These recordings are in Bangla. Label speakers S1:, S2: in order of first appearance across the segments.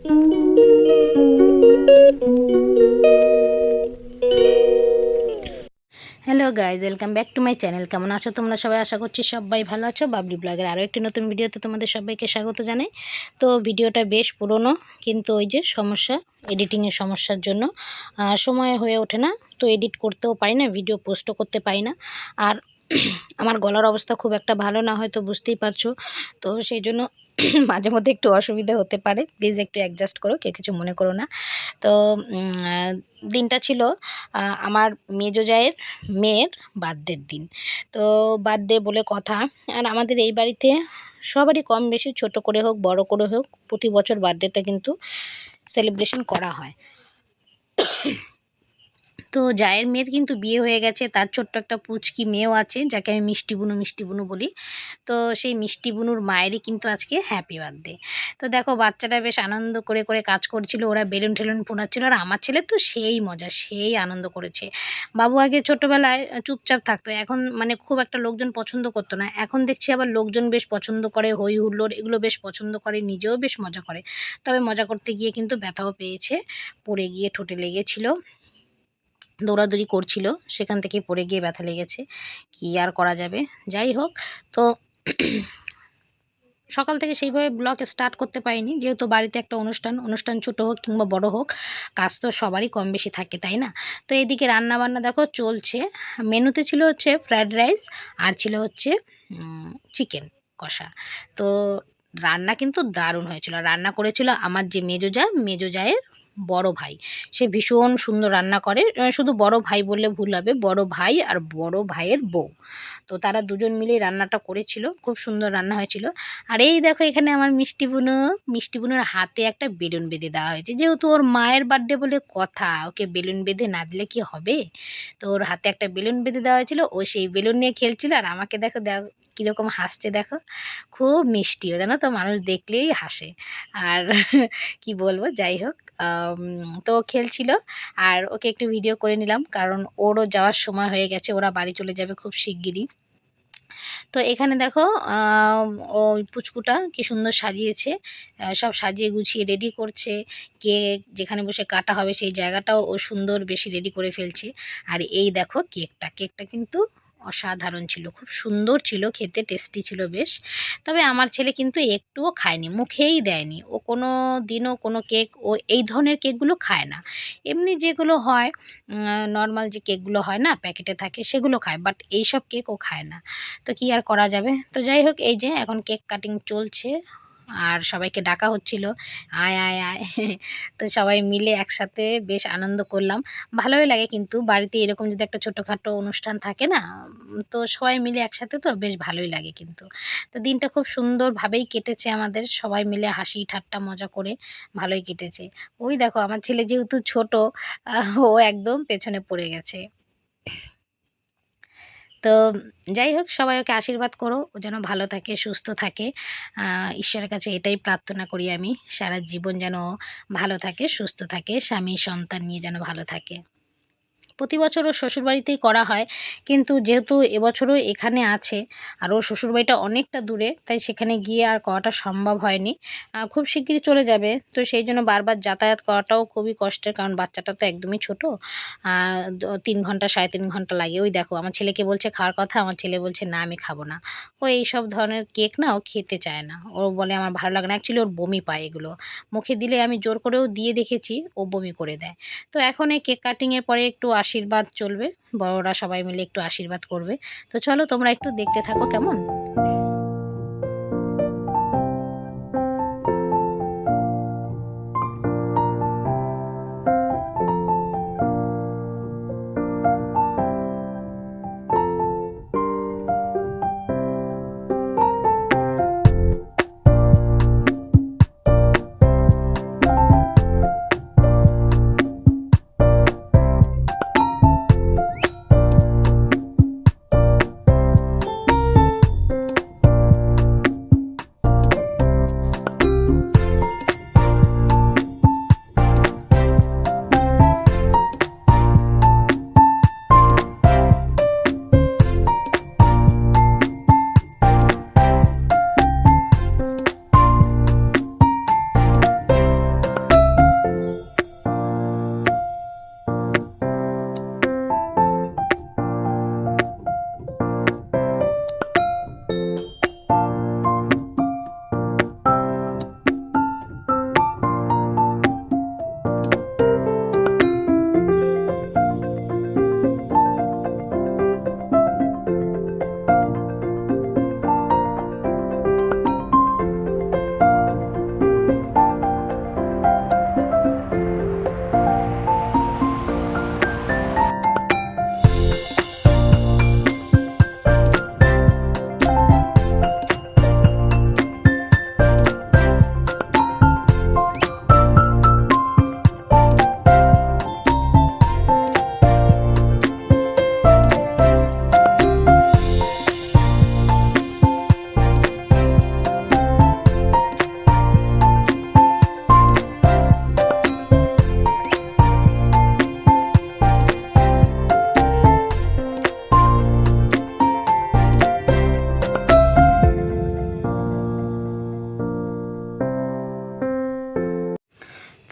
S1: Hello guys, welcome back to my channel. কেমন আছো তোমরা সবাই? আশা করছি সবাই ভালো আছো। বাবলি ব্লগের আরও একটি নতুন ভিডিওতে তোমাদের সবাইকে স্বাগত জানাই। তো ভিডিওটা বেশ পুরনো, কিন্তু ওই যে সমস্যা, এডিটিংয়ের সমস্যার জন্য সময় হয়ে ওঠে না, তো এডিট করতেও পারি না, ভিডিও পোস্টও করতে পারি না। আর আমার গলার অবস্থা খুব একটা ভালো না, হয়তো বুঝতেই পারছো। তো সেই জন্য মাঝে মধ্যে একটু অসুবিধা হতে পারে, প্লিজ একটু অ্যাডজাস্ট করো, কেউ কিছু মনে করো না। তো দিনটা ছিল আমার মেজো জায়ের মেয়ের বার্থডের দিন। তো বার্থডে বলে কথা, আর আমাদের এই বাড়িতে সবারই কম বেশি, ছোট করে হোক বড় করে হোক, প্রতি বছর বার্থডেটা কিন্তু সেলিব্রেশন করা হয়। তো জায়ের মেয়ের কিন্তু বিয়ে হয়ে গেছে, তার ছোট্ট একটা পুচকি মেয়েও আছে, যাকে আমি মিষ্টি বুনু বলি। তো সেই মিষ্টি বুনুর মায়েরই কিন্তু আজকে হ্যাপি বার্থডে। তো দেখো বাচ্চাটা বেশ আনন্দ করে করে কাজ করছিল, ওরা বেলুন ঠেলুন ফোনাচ্ছিল, আর আমার ছেলে তো সেই মজা, সেই আনন্দ করেছে। বাবু আগে ছোটোবেলায় চুপচাপ থাকতো, এখন মানে খুব একটা লোকজন পছন্দ করতো না, এখন দেখছি আবার লোকজন বেশ পছন্দ করে, হই হুল্লোড় এগুলো বেশ পছন্দ করে, নিজেও বেশ মজা করে। তবে মজা করতে গিয়ে কিন্তু ব্যথাও পেয়েছে, পড়ে গিয়ে ঠোঁটে লেগেছিল, দৌড়াদৌড়ি করছিল, সেখান থেকেই পড়ে গিয়ে ব্যথা লেগেছে, কি আর করা যাবে। যাই হোক, তো সকাল থেকে সেইভাবে ব্লগ স্টার্ট করতে পারিনি, যেহেতু বাড়িতে একটা অনুষ্ঠান ছোটো হোক কিংবা বড় হোক, কাজ তো সবারই কম বেশি থাকে, তাই না? তো এইদিকে রান্না বান্না দেখো চলছে। মেনুতে ছিল হচ্ছে ফ্রায়েড রাইস, আর ছিল হচ্ছে চিকেন কষা। তো রান্না কিন্তু দারুণ হয়েছিল। রান্না করেছিল আমার যে মেজো জায়ের বড় ভাই, সে ভীষণ সুন্দর রান্না করে। শুধু বড় ভাই বললে ভুল হবে, বড় ভাই আর বড় ভাইয়ের বউ, তো তারা দুজন মিলেই রান্নাটা করেছিল, খুব সুন্দর রান্না হয়েছিল। আর এই দেখো এখানে আমার মিষ্টি বুনুর হাতে একটা বেলুন বেঁধে দেওয়া হয়েছে, যেহেতু ওর মায়ের বার্থডে বলে কথা, ওকে বেলুন বেঁধে না দিলে কি হবে। তো ওর হাতে একটা বেলুন বেঁধে দেওয়া হয়েছিল, ও সেই বেলুন নিয়ে খেলছিল, আর আমাকে দেখো দেখো কীরকম হাসছে, দেখো খুব মিষ্টিও, জানো তো, মানুষ দেখলেই হাসে। আর কি বলবো, যাই হোক, তো খেলছিল, আর ওকে একটু ভিডিও করে নিলাম, কারণ ওরও যাওয়ার সময় হয়ে গেছে, ওরা বাড়ি চলে যাবে খুব শিগগিরই। তো এখানে দেখো ওই পুচকুটা কি সুন্দর সাজিয়েছে, সব সাজিয়ে গুছিয়ে রেডি করছে। কেক যেখানে বসে কাটা হবে সেই জায়গাটাও ও সুন্দর বেশি রেডি করে ফেলছে। আর এই দেখো কেকটা কিন্তু অসাধারণ ছিল, খুব সুন্দর ছিল, খেতে টেস্টি ছিল বেশ। তবে আমার ছেলে কিন্তু একটুও খায়নি, মুখেই দেয়নি, ও কোনো দিনও কোনো কেক, ও এই ধরনের কেকগুলো খায় না। এমনি যেগুলো হয় নর্মাল যে কেকগুলো হয় না প্যাকেটে থাকে, সেগুলো খায়, বাট এইসব কেক ও খায় না। তো কি আর করা যাবে। তো যাই হোক, এই যে এখন কেক কাটিং চলছে, আর সবাইকে ডাকা হচ্ছিল, আয় আয় আয়। তো সবাই মিলে একসাথে বেশ আনন্দ করলাম। ভালোই লাগে কিন্তু বাড়িতে এরকম যদি একটা ছোটোখাটো অনুষ্ঠান থাকে না, তো সবাই মিলে একসাথে, তো বেশ ভালোই লাগে কিন্তু। তো দিনটা খুব সুন্দরভাবেই কেটেছে আমাদের, সবাই মিলে হাসি ঠাট্টা মজা করে ভালোই কেটেছে। ওই দেখো আমার ছেলে যেহেতু ছোট, ও একদম পেছনে পড়ে গেছে। তো যাই হোক, সবাই ওকে আশীর্বাদ করো, ও যেন ভালো থাকে, সুস্থ থাকে। ঈশ্বরের কাছে এটাই প্রার্থনা করি আমি, সারা জীবন যেন ও ভালো থাকে, সুস্থ থাকে, স্বামী সন্তান নিয়ে যেন ভালো থাকে। প্রতি বছর ওর শ্বশুরবাড়িতেই করা হয়, কিন্তু যেহেতু এবছরও এখানে আছে, আর ওর শ্বশুরবাড়িটা অনেকটা দূরে, তাই সেখানে গিয়ে আর করাটা সম্ভব হয়নি। খুব শিগগিরই চলে যাবে, তো সেই জন্য বারবার যাতায়াত করাটাও খুবই কষ্টের, কারণ বাচ্চাটা তো একদমই ছোট। 3 ঘন্টা 3.5 ঘন্টা লাগে। ওই দেখো আমার ছেলেকে বলছে খাওয়ার কথা, আমার ছেলে বলছে না আমি খাবো না। ও এইসব ধরনের কেক না ও খেতে চায় না, ও বলে আমার ভালো লাগে না, অ্যাকচুয়ালি ওর বমি পায় এগুলো, মুখে দিলে আমি জোর করেও দিয়ে দেখেছি, ও বমি করে দেয়। তো এখন এই কেক কাটিংয়ের পরে একটু আশীর্বাদ চলবে, বড়রা সবাই মিলে একটু আশীর্বাদ করবে। তো চলো তোমরা একটু দেখতে থাকো কেমন।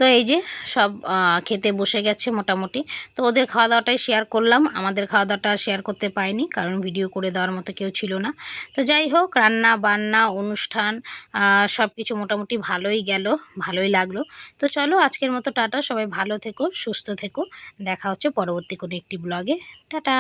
S1: তো এই যে সব খেতে বসে গেছে মোটামুটি। তো ওদের খাওয়া দাওয়াটাই শেয়ার করলাম, আমাদের খাওয়া দাওয়াটা শেয়ার করতে পারিনি কারণ ভিডিও করে দেওয়ার মতো কেউ ছিল না। তো যাই হোক, রান্না বান্না অনুষ্ঠান সব কিছু মোটামুটি ভালোই গেল, ভালোই লাগলো। তো চলো আজকের মতো টাটা, সবাই ভালো থেকো, সুস্থ থেকো, দেখা হচ্ছে পরবর্তী কোনো একটি ব্লগে। টাটা।